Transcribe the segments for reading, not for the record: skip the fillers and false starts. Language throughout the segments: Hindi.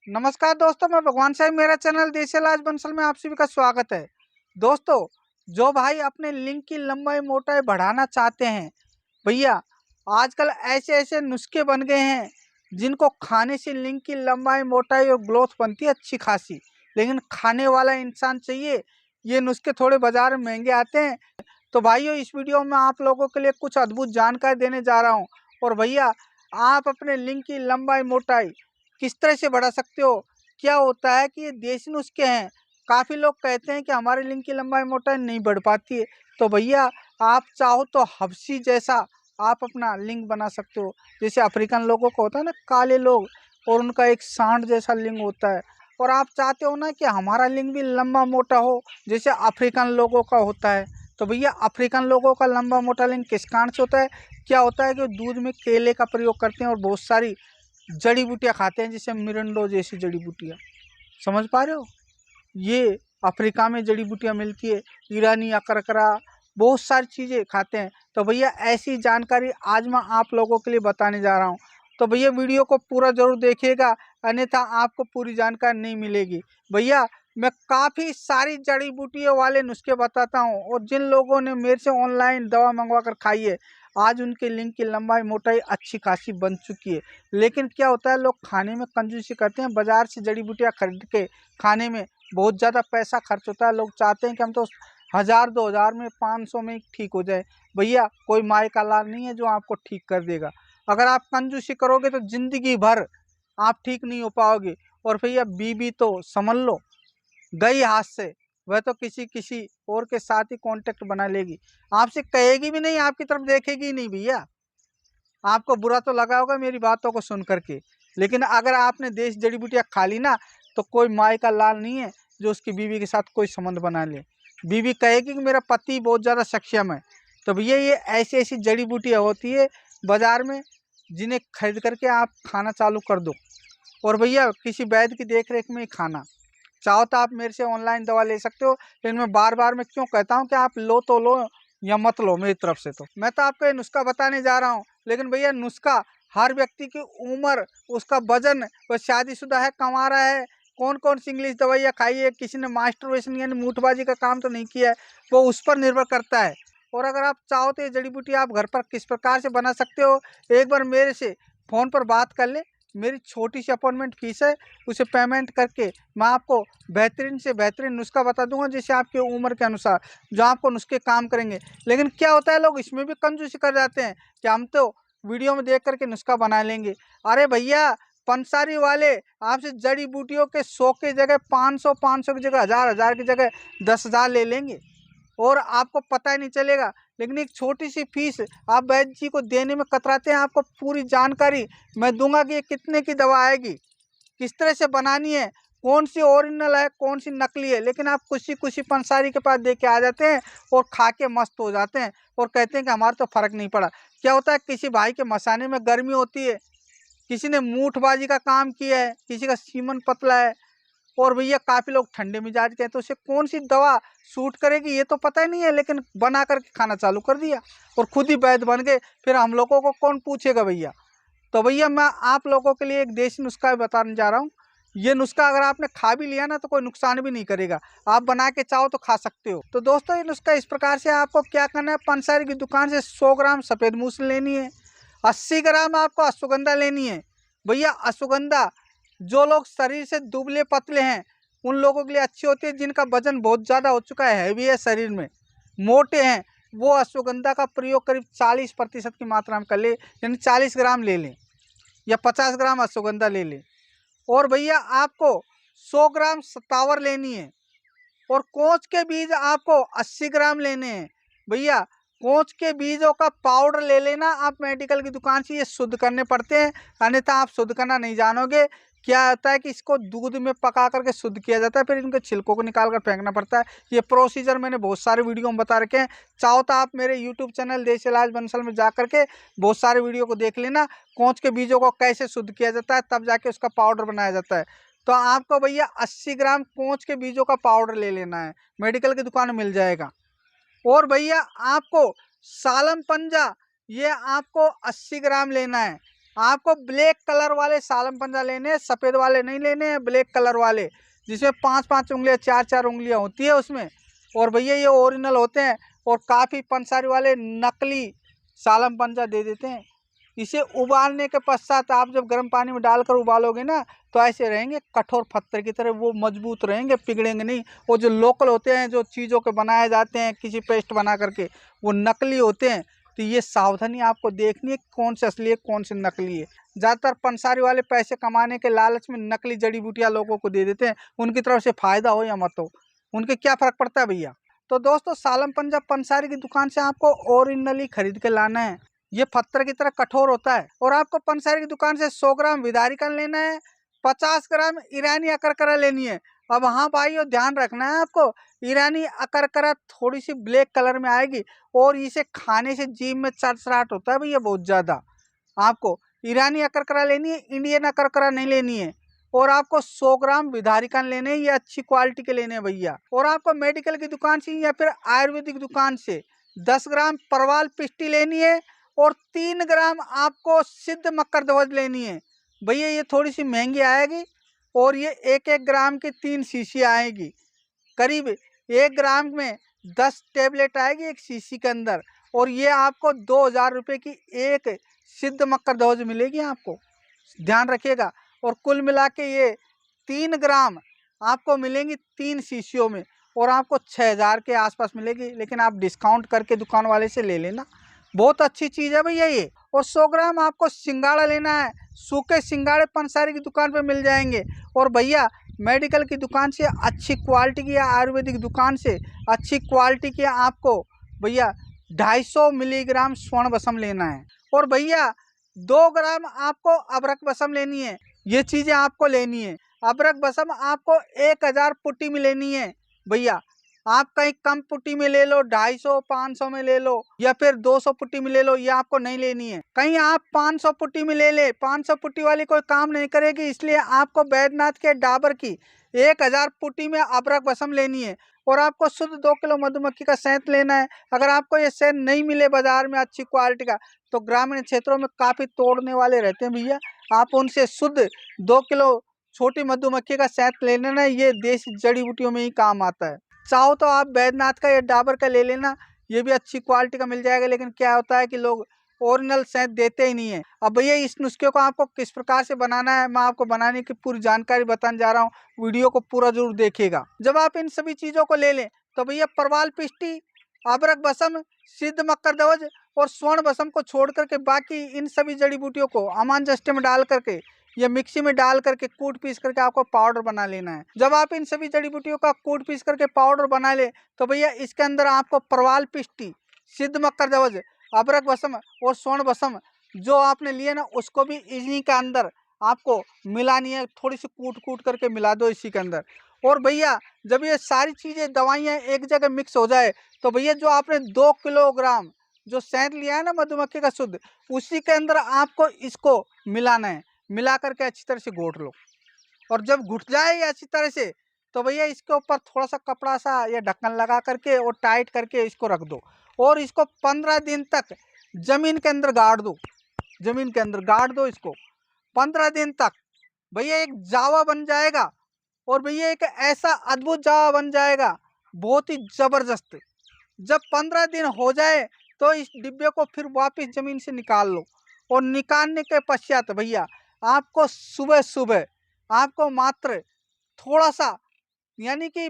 नमस्कार दोस्तों, मैं भगवान साहब, मेरा चैनल देसी इलाज बंसल में आप सभी का स्वागत है। दोस्तों, जो भाई अपने लिंग की लंबाई मोटाई बढ़ाना चाहते हैं, भैया आजकल ऐसे ऐसे नुस्खे बन गए हैं जिनको खाने से लिंग की लंबाई मोटाई और ग्रोथ बनती है अच्छी खासी। लेकिन खाने वाला इंसान चाहिए। ये नुस्खे थोड़े बाजार में महंगे आते हैं। तो भाइयों, इस वीडियो में आप लोगों के लिए कुछ अद्भुत जानकारी देने जा रहा हूँ। और भैया, आप अपने लिंग की लंबाई मोटाई किस तरह से बढ़ा सकते हो। क्या होता है कि ये देसी नुस्खे हैं। काफ़ी लोग कहते हैं कि हमारे लिंग की लंबाई मोटाई नहीं बढ़ पाती है। तो भैया, आप चाहो तो हबशी जैसा आप अपना लिंग बना सकते हो। जैसे अफ्रीकन लोगों को होता है ना, काले लोग, और उनका एक सांड जैसा लिंग होता है। और आप चाहते हो ना कि हमारा लिंग भी लंबा मोटा हो जैसे अफ्रीकन लोगों का होता है। तो भैया, अफ्रीकन लोगों का लंबा मोटा लिंग किस कारण से होता है? क्या होता है कि दूध में केले का प्रयोग करते हैं और बहुत सारी जड़ी बूटियाँ खाते हैं, जैसे मिरंडो जैसी जड़ी बूटियाँ। समझ पा रहे हो? ये अफ्रीका में जड़ी बूटियाँ मिलती है। ईरानी अकरकरा, बहुत सारी चीज़ें खाते हैं। तो भैया, ऐसी जानकारी आज मैं आप लोगों के लिए बताने जा रहा हूँ। तो भैया, वीडियो को पूरा ज़रूर देखिएगा, अन्यथा आपको पूरी जानकारी नहीं मिलेगी। भैया, मैं काफ़ी सारी जड़ी बूटियों वाले नुस्खे बताता हूँ, और जिन लोगों ने मेरे से ऑनलाइन दवा मंगवा कर खाई है, आज उनके लिंग की लंबाई मोटाई अच्छी खासी बन चुकी है। लेकिन क्या होता है, लोग खाने में कंजूसी करते हैं। बाज़ार से जड़ी बूटियाँ खरीद के खाने में बहुत ज़्यादा पैसा खर्च होता है। लोग चाहते हैं कि हम तो 1000 2000 में, 500 में ठीक हो जाए। भैया, कोई माय का लाल नहीं है जो आपको ठीक कर देगा। अगर आप कंजूसी करोगे तो ज़िंदगी भर आप ठीक नहीं हो पाओगे। और भैया, बीबी तो समझ लो गई हाथ से। वह तो किसी किसी और के साथ ही कांटेक्ट बना लेगी। आपसे कहेगी भी नहीं, आपकी तरफ देखेगी ही नहीं भैया। आपको बुरा तो लगा होगा मेरी बातों को सुन करके। लेकिन अगर आपने देश जड़ी बूटियाँ खा ली ना, तो कोई माय का लाल नहीं है जो उसकी बीवी के साथ कोई संबंध बना ले। बीवी कहेगी कि मेरा पति बहुत ज़्यादा सक्षम है। तो भैया, ये ऐसी ऐसी जड़ी बूटियाँ होती है बाज़ार में, जिन्हें खरीद करके आप खाना चालू कर दो। और भैया, किसी वैद्य की देख रेख में ही खाना। चाहो तो आप मेरे से ऑनलाइन दवा ले सकते हो, लेकिन मैं बार बार मैं क्यों कहता हूँ कि आप लो तो लो या मत लो। मेरी तरफ से तो मैं तो आपको ये नुस्खा बताने जा रहा हूँ। लेकिन भैया, नुस्खा हर व्यक्ति की उम्र, उसका वजन, वह शादीशुदा है, कमा रहा है, कौन कौन सी इंग्लिश दवाइयाँ खाई है, किसी ने मास्टरबेशन यानी मूठबाजी का काम तो नहीं किया है, वो उस पर निर्भर करता है। और अगर आप चाहो तो ये जड़ी बूटी आप घर पर किस प्रकार से बना सकते हो, एक बार मेरे से फ़ोन पर बात कर ले। मेरी छोटी सी अपॉइंटमेंट फीस है, उसे पेमेंट करके मैं आपको बेहतरीन से बेहतरीन नुस्खा बता दूंगा, जैसे आपकी उम्र के अनुसार जो आपको नुस्खे काम करेंगे। लेकिन क्या होता है, लोग इसमें भी कंजूसी कर जाते हैं कि हम तो वीडियो में देख करके नुस्खा बना लेंगे। अरे भैया, पंसारी वाले आपसे जड़ी बूटियों के 100 की जगह 500, 500 की जगह 1000, 1000 की जगह 10,000 ले लेंगे, और आपको पता ही नहीं चलेगा। लेकिन एक छोटी सी फीस आप वैद्य जी को देने में कतराते हैं। आपको पूरी जानकारी मैं दूंगा कि ये कितने की दवा आएगी, किस तरह से बनानी है, कौन सी ओरिजिनल है, कौन सी नकली है। लेकिन आप खुशी खुशी पंसारी के पास दे के आ जाते हैं और खा के मस्त हो जाते हैं, और कहते हैं कि हमारा तो फ़र्क नहीं पड़ा। क्या होता है, किसी भाई के मसाने में गर्मी होती है, किसी ने मूठबाजी का काम किया है, किसी का सीमन पतला है, और भैया काफ़ी लोग ठंडे मिजाज के हैं, तो उसे कौन सी दवा सूट करेगी ये तो पता ही नहीं है। लेकिन बना करके खाना चालू कर दिया और खुद ही वैद्य बन गए। फिर हम लोगों को कौन पूछेगा भैया? तो भैया, मैं आप लोगों के लिए एक देसी नुस्खा बताने जा रहा हूँ। ये नुस्खा अगर आपने खा भी लिया ना, तो कोई नुकसान भी नहीं करेगा। आप बना के चाहो तो खा सकते हो। तो दोस्तों, ये नुस्खा इस प्रकार से, आपको क्या करना है, पंसारी की दुकान से 100 ग्राम सफ़ेद मूसल लेनी है, 80 ग्राम आपको अश्वगंधा लेनी है। भैया, अश्वगंधा जो लोग शरीर से दुबले पतले हैं उन लोगों के लिए अच्छी होती है। जिनका वजन बहुत ज़्यादा हो चुका है, हैवी है शरीर में, मोटे हैं, वो अश्वगंधा का प्रयोग करीब 40% की मात्रा में कर ले, यानी 40 ग्राम ले लें, या 50 ग्राम अश्वगंधा ले लें। और भैया, आपको 100 ग्राम सतावर लेनी है, और कोंच के बीज आपको 80 ग्राम लेने हैं। भैया, कोंच के बीजों का पाउडर ले लेना आप मेडिकल की दुकान से। ये शुद्ध करने पड़ते हैं, अन्यथा आप शुद्ध करना नहीं जानोगे। क्या होता है कि इसको दूध में पका करके शुद्ध किया जाता है, फिर इनके छिलकों को निकाल कर फेंकना पड़ता है। ये प्रोसीजर मैंने बहुत सारे वीडियो में बता रखे हैं। चाहो तो आप मेरे यूट्यूब चैनल देसी इलाज बंसल में जा करके बहुत सारे वीडियो को देख लेना, कोंच के बीजों को कैसे शुद्ध किया जाता है, तब जाके उसका पाउडर बनाया जाता है। तो आपको भैया 80 ग्राम कोंच के बीजों का पाउडर ले लेना है, मेडिकल की दुकान में मिल जाएगा। और भैया, आपको सालम पंजा, ये आपको 80 ग्राम लेना है। आपको ब्लैक कलर वाले सालम पंजा लेने हैं, सफ़ेद वाले नहीं लेने हैं, ब्लैक कलर वाले जिसमें 5-5 उंगलियां 4-4 उंगलियां होती है उसमें। और भैया ये ओरिजिनल होते हैं और काफ़ी पंसारी वाले नकली सालम पंजा दे देते हैं। इसे उबालने के पश्चात आप जब गर्म पानी में डालकर उबालोगे ना तो ऐसे रहेंगे कठोर पत्थर की तरह, वो मजबूत रहेंगे, पिघलेंगे नहीं। वो जो लोकल होते हैं, जो चीज़ों के बनाए जाते हैं किसी पेस्ट बना करके, वो नकली होते हैं। तो ये सावधानी आपको देखनी है कौन से असली है कौन से नकली है। ज़्यादातर पंसारी वाले पैसे कमाने के लालच में नकली जड़ी बूटियाँ लोगों को दे देते हैं। उनकी तरफ से फ़ायदा हो या मत हो, उनके क्या फ़र्क पड़ता है भैया। तो दोस्तों सालम पंजा पंसारी की दुकान से आपको ओरिजिनली खरीद के लाना है। ये पत्थर की तरह कठोर होता है। और आपको पंसारी की दुकान से 100 ग्राम विदारिकन लेना है, 50 ग्राम ईरानी अकरकरा लेनी है। अब हाँ भाइयों ध्यान रखना है आपको, ईरानी अकरकरा थोड़ी सी ब्लैक कलर में आएगी और इसे खाने से जीभ में चरचराहट होता है भैया बहुत ज़्यादा। आपको ईरानी अकरकरा लेनी है, इंडियन अकरकरा नहीं लेनी है। और आपको 100 ग्राम विदारिकन लेने हैं, ये अच्छी क्वालिटी के लेने हैं भैया। और आपको मेडिकल की दुकान से या फिर आयुर्वेदिक दुकान से 10 ग्राम परवाल पिष्टी लेनी है और 3 ग्राम आपको सिद्ध मक्कर ध्वज लेनी है भैया। ये थोड़ी सी महंगी आएगी और ये 1-1 ग्राम की 3 शीशी आएगी। करीब 1 ग्राम में 10 टेबलेट आएगी एक शीशी के अंदर। और ये आपको 2000 रुपये की एक सिद्ध मक्कर ध्वज मिलेगी आपको, ध्यान रखिएगा। और कुल मिला के ये 3 ग्राम आपको मिलेंगी 3 शीशियों में और आपको 6000 के आसपास मिलेगी। लेकिन आप डिस्काउंट करके दुकान वाले से ले लेना, बहुत अच्छी चीज़ है भैया ये। और 100 ग्राम आपको सिंगाड़ा लेना है, सूखे सिंगाड़े पंसारी की दुकान पे मिल जाएंगे। और भैया मेडिकल की दुकान से अच्छी क्वालिटी की या आयुर्वेदिक दुकान से अच्छी क्वालिटी की आपको भैया 250 मिलीग्राम स्वर्ण बसम लेना है। और भैया 2 ग्राम आपको अबरक बसम लेनी है। ये चीज़ें आपको लेनी है। अबरक बसम आपको 1000 पुट्टी में लेनी है भैया। आप कहीं कम पुट्टी में ले लो, 250-500 में ले लो या फिर 200 पुट्टी में ले लो, ये आपको नहीं लेनी है। कहीं आप 500 पुट्टी में ले ले, 500 पुट्टी वाली कोई काम नहीं करेगी, इसलिए आपको बैद्यनाथ के डाबर की 1000 पुट्टी में अबरक बसम लेनी है। और आपको शुद्ध 2 किलो मधुमक्खी का शहद लेना है। अगर आपको ये शहद नहीं मिले बाजार में अच्छी क्वालिटी का, तो ग्रामीण क्षेत्रों में काफ़ी तोड़ने वाले रहते हैं भैया, आप उनसे शुद्ध 2 किलो छोटी मधुमक्खी का शहद ले लेना, ये देसी जड़ी बूटियों में ही काम आता है। चाहो तो आप बैद्यनाथ का या डाबर का ले लेना, ये भी अच्छी क्वालिटी का मिल जाएगा। लेकिन क्या होता है कि लोग ओरिजिनल शहद देते ही नहीं है। अब भैया इस नुस्खे को आपको किस प्रकार से बनाना है, मैं आपको बनाने की पूरी जानकारी बताने जा रहा हूँ, वीडियो को पूरा जरूर देखिएगा। जब आप इन सभी चीज़ों को ले लें तो भैया परवाल पिष्टी, अबरक बसम, सिद्ध मक्कर ध्वज और स्वर्ण बसम को छोड़ करके बाकी इन सभी जड़ी बूटियों को अमानजस्टे में डाल करके या मिक्सी में डाल करके कूट पीस करके आपको पाउडर बना लेना है। जब आप इन सभी जड़ी बूटियों का कूट पीस करके पाउडर बना ले तो भैया इसके अंदर आपको परवाल पिष्टी, सिद्ध मक्कर ध्वज, अबरक बसम और स्वर्ण बसम जो आपने लिए ना उसको भी इसी के अंदर आपको मिलानी है। थोड़ी सी कूट कूट करके मिला दो इसी के अंदर। और भैया जब ये सारी चीज़ें दवाइयाँ एक जगह मिक्स हो जाए तो भैया जो आपने 2 किलोग्राम जो शहद लिया है ना मधुमक्खी का शुद्ध, उसी के अंदर आपको इसको मिलाना है। मिला करके अच्छी तरह से घोट लो। और जब घुट जाए ये अच्छी तरह से तो भैया इसके ऊपर थोड़ा सा कपड़ा सा या ढक्कन लगा करके और टाइट करके इसको रख दो। और इसको 15 दिन तक जमीन के अंदर गाड़ दो, जमीन के अंदर गाड़ दो इसको 15 दिन तक। भैया एक जावा बन जाएगा और भैया एक ऐसा अद्भुत जावा बन जाएगा, बहुत ही जबरदस्त। जब 15 दिन हो जाए तो इस डिब्बे को फिर वापस ज़मीन से निकाल लो। और निकालने के पश्चात भैया आपको सुबह सुबह आपको मात्र थोड़ा सा यानी कि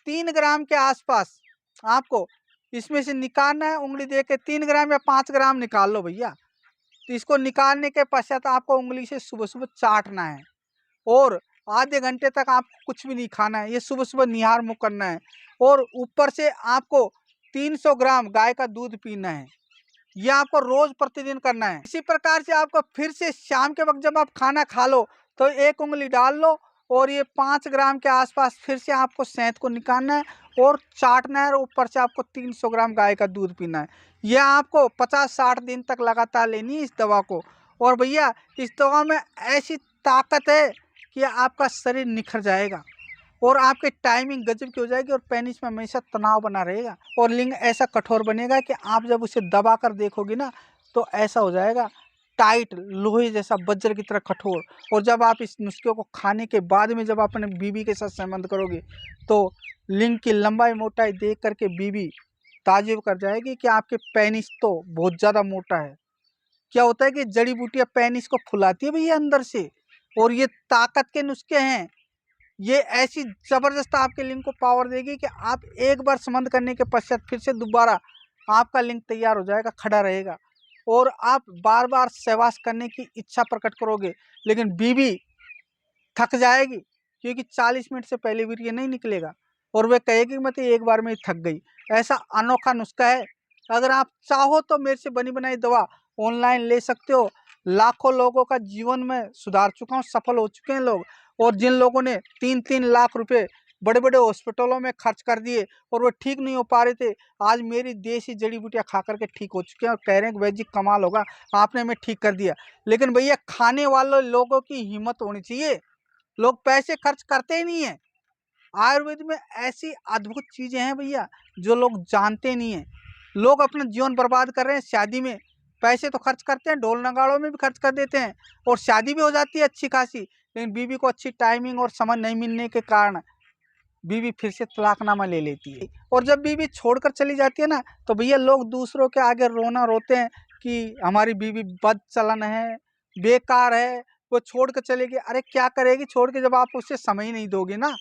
3 ग्राम के आसपास आपको इसमें से निकालना है। उंगली दे के 3 ग्राम या 5 ग्राम निकाल लो भैया। तो इसको निकालने के पश्चात आपको उंगली से सुबह सुबह चाटना है और आधे घंटे तक आपको कुछ भी नहीं खाना है। ये सुबह सुबह निहार मुँह करना है। और ऊपर से आपको 300 ग्राम गाय का दूध पीना है। ये आपको रोज प्रतिदिन करना है। इसी प्रकार से आपको फिर से शाम के वक्त जब आप खाना खा लो तो 1 उंगली डाल लो और ये 5 ग्राम के आसपास फिर से आपको शहद को निकालना है और चाटना है। और ऊपर से आपको 300 ग्राम गाय का दूध पीना है। यह आपको 50-60 दिन तक लगातार लेनी है इस दवा को। और भैया इस दवा में ऐसी ताकत है कि आपका शरीर निखर जाएगा और आपकी टाइमिंग गजब की हो जाएगी और पेनिस में हमेशा तनाव बना रहेगा और लिंग ऐसा कठोर बनेगा कि आप जब उसे दबा कर देखोगे ना तो ऐसा हो जाएगा टाइट लोहे जैसा वज्र की तरह कठोर। और जब आप इस नुस्खे को खाने के बाद में जब अपने बीवी के साथ संबंध करोगे तो लिंग की लंबाई मोटाई देख करके बीवी ताजुब कर जाएगी कि आपके पेनिस तो बहुत ज़्यादा मोटा है। क्या होता है कि जड़ी बूटियां पेनिस को फुलाती है भैया अंदर से, और ये ताकत के नुस्खे हैं। ये ऐसी जबरदस्त आपके लिंग को पावर देगी कि आप एक बार संबंध करने के पश्चात फिर से दोबारा आपका लिंग तैयार हो जाएगा, खड़ा रहेगा, और आप बार बार सहवास करने की इच्छा प्रकट करोगे। लेकिन बीवी थक जाएगी क्योंकि 40 मिनट से पहले वीर्य नहीं निकलेगा, और वह कहेगी मैं तो एक बार में ही थक गई। ऐसा अनोखा नुस्खा है। अगर आप चाहो तो मेरे से बनी बनाई दवा ऑनलाइन ले सकते हो। लाखों लोगों का जीवन में सुधार चुका हूँ, सफल हो चुके हैं लोग। और जिन लोगों ने 3-3 लाख रुपए बड़े बड़े हॉस्पिटलों में खर्च कर दिए और वो ठीक नहीं हो पा रहे थे, आज मेरी देसी जड़ी बूटियाँ खा करके ठीक हो चुके हैं और कह रहे हैं कि वैद्य जी कमाल होगा, आपने हमें ठीक कर दिया। लेकिन भैया खाने वाले लोगों की हिम्मत होनी चाहिए। लोग पैसे खर्च करते ही नहीं है। आयुर्वेद में ऐसी अद्भुत चीजें हैं भैया जो लोग जानते नहीं है। लोग अपना जीवन बर्बाद कर रहे हैं शादी में। पैसे तो खर्च करते हैं, ढोल नगाड़ों में भी खर्च कर देते हैं, और शादी भी हो जाती है अच्छी खासी, लेकिन बीवी को अच्छी टाइमिंग और समय नहीं मिलने के कारण बीवी फिर से तलाकनामा ले लेती है। और जब बीवी छोड़कर चली जाती है ना, तो भैया लोग दूसरों के आगे रोना रोते हैं कि हमारी बीवी बद चलन है, बेकार है, वो छोड़ कर चलेगी। अरे क्या करेगी छोड़ के, जब आप उससे समय ही नहीं दोगे ना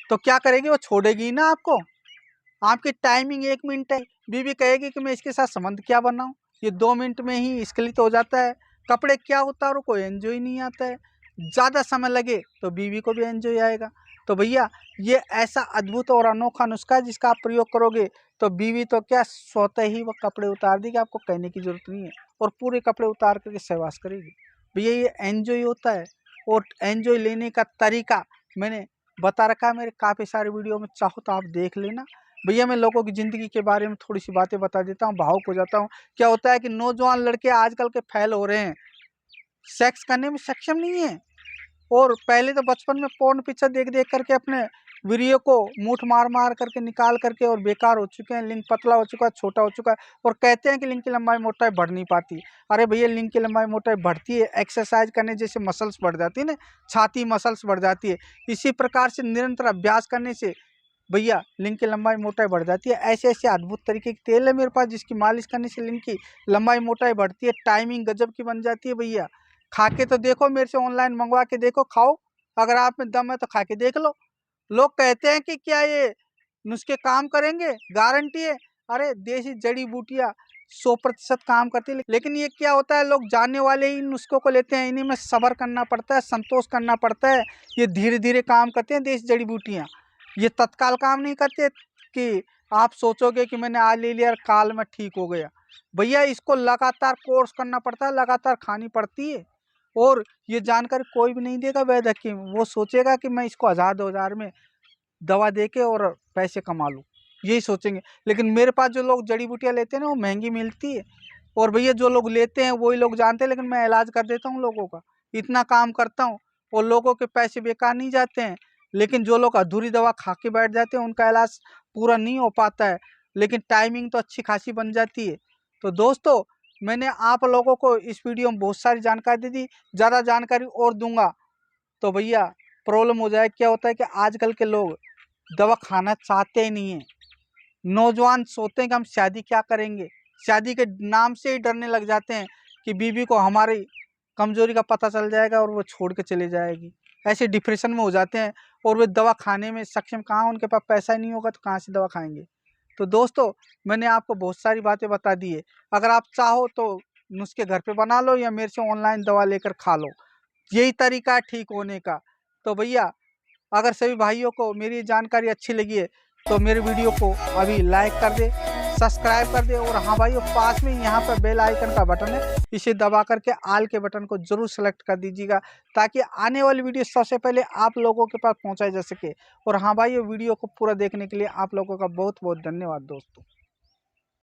तो क्या करेगी, वो छोड़ेगी ही ना आपको। आपकी टाइमिंग 1 मिनट है, बीवी कहेगी कि मैं इसके साथ संबंध क्या बनाऊं, ये 2 मिनट में ही स्खलित हो जाता है। कपड़े क्या उतारो, कोई एंजॉय नहीं आता है। ज़्यादा समय लगे तो बीवी को भी एंजॉय आएगा। तो भैया ये ऐसा अद्भुत और अनोखा नुस्खा है जिसका आप प्रयोग करोगे तो बीवी तो क्या स्वतः ही वो कपड़े उतार देगी, आपको कहने की जरूरत नहीं है, और पूरे कपड़े उतार करके सहवास करेगी। भैया ये एंजॉय होता है, और एंजॉय लेने का तरीका मैंने बता रखा है मेरे काफ़ी सारे वीडियो में, चाहो तो आप देख लेना। भैया मैं लोगों की ज़िंदगी के बारे में थोड़ी सी बातें बता देता हूँ, भावुक हो जाता हूँ। क्या होता है कि नौजवान लड़के आजकल के फेल हो रहे हैं, सेक्स करने में सक्षम नहीं है, और पहले तो बचपन में पोर्न पिक्चर देख देख करके अपने वीर्य को मूठ मार मार करके निकाल करके और बेकार हो चुके हैं। लिंग पतला हो चुका है, छोटा हो चुका है, और कहते हैं कि लिंग की लंबाई मोटाई बढ़ नहीं पाती। अरे भैया लिंग की लंबाई मोटाई बढ़ती है, एक्सरसाइज करने जैसे मसल्स बढ़ जाती है ना, छाती मसल्स बढ़ जाती है, इसी प्रकार से निरंतर अभ्यास करने से भैया लिंग की लंबाई मोटाई बढ़ जाती है। ऐसे ऐसे अद्भुत तरीके के तेल है मेरे पास जिसकी मालिश करने से लिंग की लंबाई मोटाई बढ़ती है, टाइमिंग गजब की बन जाती है। भैया खा के तो देखो, मेरे से ऑनलाइन मंगवा के देखो, खाओ, अगर आप में दम है तो खा के देख लो। लोग कहते हैं कि क्या ये नुस्खे काम करेंगे, गारंटी है। अरे देसी जड़ी बूटियाँ 100% काम करती है, लेकिन ये क्या होता है, लोग जानने वाले ही नुस्खों को लेते हैं, इन्हीं में सब्र करना पड़ता है, संतोष करना पड़ता है। ये धीरे धीरे काम करते हैं देसी जड़ी बूटियाँ, ये तत्काल काम नहीं करते कि आप सोचोगे कि मैंने आज ले लिया और काल में ठीक हो गया। भैया इसको लगातार कोर्स करना पड़ता है, लगातार खानी पड़ती है, और ये जानकारी कोई भी नहीं देगा वैद्य हकीम। वो सोचेगा कि मैं इसको 1000-2000 में दवा दे के और पैसे कमा लूँ, यही सोचेंगे। लेकिन मेरे पास जो लोग जड़ी बूटियाँ लेते हैं ना, वो महंगी मिलती है, और भैया जो लोग लेते हैं वही लोग जानते हैं। लेकिन मैं इलाज कर देता हूँ लोगों का, इतना काम करता हूँ, और लोगों के पैसे बेकार नहीं जाते हैं। लेकिन जो लोग अधूरी दवा खा के बैठ जाते हैं उनका इलाज पूरा नहीं हो पाता है, लेकिन टाइमिंग तो अच्छी खासी बन जाती है। तो दोस्तों मैंने आप लोगों को इस वीडियो में बहुत सारी जानकारी दे दी, ज़्यादा जानकारी और दूंगा तो भैया प्रॉब्लम हो जाए। क्या होता है कि आजकल के लोग दवा खाना चाहते ही नहीं है। नौजवान सोचते हैं कि हम शादी क्या करेंगे, शादी के नाम से ही डरने लग जाते हैं कि बीवी को हमारी कमजोरी का पता चल जाएगा और वो छोड़ के चले जाएगी। ऐसे डिप्रेशन में हो जाते हैं, और वे दवा खाने में सक्षम कहाँ, उनके पास पैसा ही नहीं होगा तो कहाँ से दवा खाएंगे। तो दोस्तों मैंने आपको बहुत सारी बातें बता दी है। अगर आप चाहो तो नुस्खे घर पे बना लो या मेरे से ऑनलाइन दवा लेकर खा लो, यही तरीका है ठीक होने का। तो भैया अगर सभी भाइयों को मेरी जानकारी अच्छी लगी है तो मेरे वीडियो को अभी लाइक कर दे, सब्सक्राइब कर दे, और हाँ भाइयों पास में यहाँ पर बेल आइकन का बटन है, इसे दबा करके आल के बटन को जरूर सेलेक्ट कर दीजिएगा ताकि आने वाली वीडियो सबसे पहले आप लोगों के पास पहुँचाई जा सके। और हाँ भाइयों वीडियो को पूरा देखने के लिए आप लोगों का बहुत बहुत धन्यवाद दोस्तों।